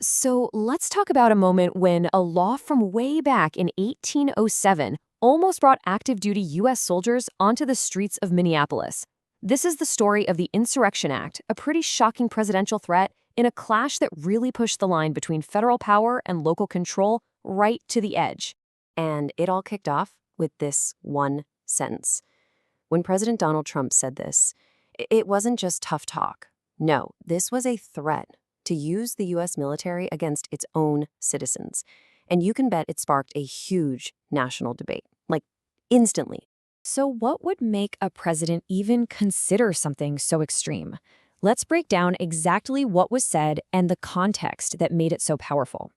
So let's talk about a moment when a law from way back in 1807 almost brought active duty U.S. soldiers onto the streets of Minneapolis. This is the story of the Insurrection Act, a pretty shocking presidential threat in a clash that really pushed the line between federal power and local control right to the edge. And it all kicked off with this one sentence. When President Donald Trump said this, it wasn't just tough talk. No, this was a threat to use the U.S. military against its own citizens. And you can bet it sparked a huge national debate, like instantly. So what would make a president even consider something so extreme? Let's break down exactly what was said and the context that made it so powerful.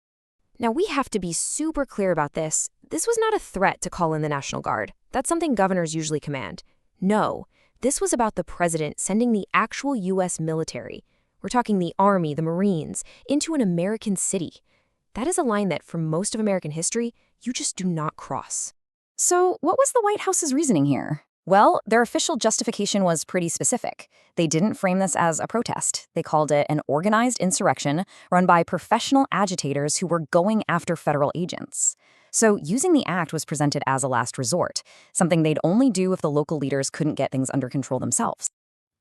Now, we have to be super clear about this. This was not a threat to call in the National Guard. That's something governors usually command. No, this was about the president sending the actual U.S. military. We're talking the Army, the Marines, into an American city. That is a line that, for most of American history, you just do not cross. So, what was the White House's reasoning here? Well, their official justification was pretty specific. They didn't frame this as a protest. They called it an organized insurrection run by professional agitators who were going after federal agents. So, using the act was presented as a last resort, something they'd only do if the local leaders couldn't get things under control themselves.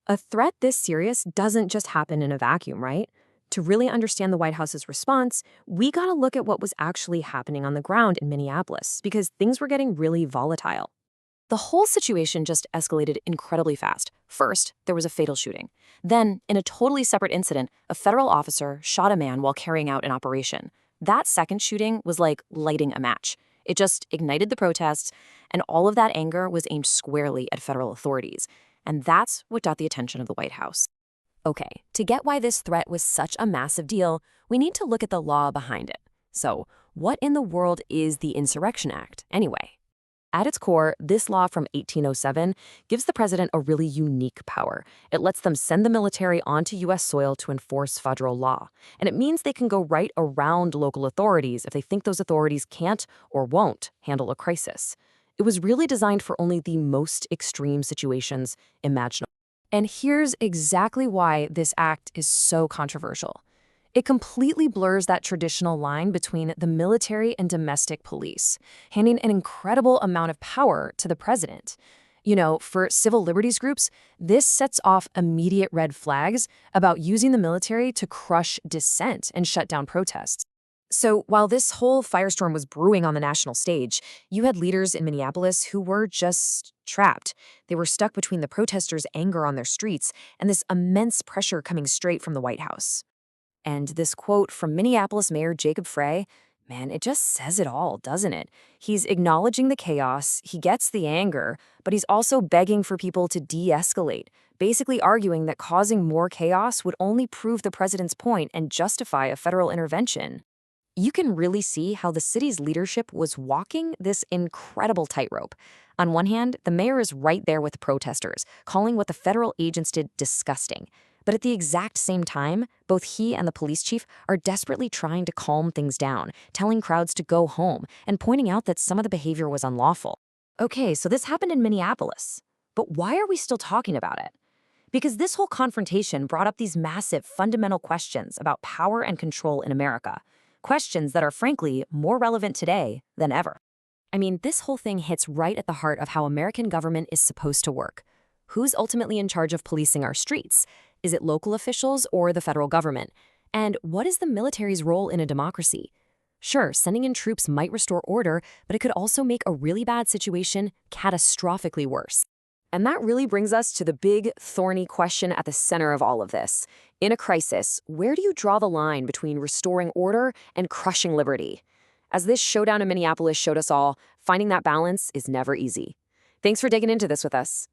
A threat this serious doesn't just happen in a vacuum, right? To really understand the White House's response, we gotta look at what was actually happening on the ground in Minneapolis, because things were getting really volatile. The whole situation just escalated incredibly fast. First, there was a fatal shooting. Then, in a totally separate incident, a federal officer shot a man while carrying out an operation. That second shooting was like lighting a match. It just ignited the protests, and all of that anger was aimed squarely at federal authorities. And that's what got the attention of the White House. Okay, to get why this threat was such a massive deal, we need to look at the law behind it. So, what in the world is the Insurrection Act, anyway? At its core, this law from 1807 gives the president a really unique power. It lets them send the military onto U.S. soil to enforce federal law. And it means they can go right around local authorities if they think those authorities can't or won't handle a crisis. It was really designed for only the most extreme situations imaginable. And here's exactly why this act is so controversial. It completely blurs that traditional line between the military and domestic police, handing an incredible amount of power to the president. You know, for civil liberties groups, this sets off immediate red flags about using the military to crush dissent and shut down protests. So while this whole firestorm was brewing on the national stage, you had leaders in Minneapolis who were just trapped. They were stuck between the protesters' anger on their streets and this immense pressure coming straight from the White House. And this quote from Minneapolis Mayor Jacob Frey, man, it just says it all, doesn't it? He's acknowledging the chaos, he gets the anger, but he's also begging for people to de-escalate, basically arguing that causing more chaos would only prove the president's point and justify a federal intervention. You can really see how the city's leadership was walking this incredible tightrope. On one hand, the mayor is right there with the protesters, calling what the federal agents did disgusting. But at the exact same time, both he and the police chief are desperately trying to calm things down, telling crowds to go home, and pointing out that some of the behavior was unlawful. Okay, so this happened in Minneapolis. But why are we still talking about it? Because this whole confrontation brought up these massive, fundamental questions about power and control in America. Questions that are frankly more relevant today than ever. I mean, this whole thing hits right at the heart of how American government is supposed to work. Who's ultimately in charge of policing our streets? Is it local officials or the federal government? And what is the military's role in a democracy? Sure, sending in troops might restore order, but it could also make a really bad situation catastrophically worse. And that really brings us to the big, thorny question at the center of all of this. In a crisis, where do you draw the line between restoring order and crushing liberty? As this showdown in Minneapolis showed us all, finding that balance is never easy. Thanks for digging into this with us.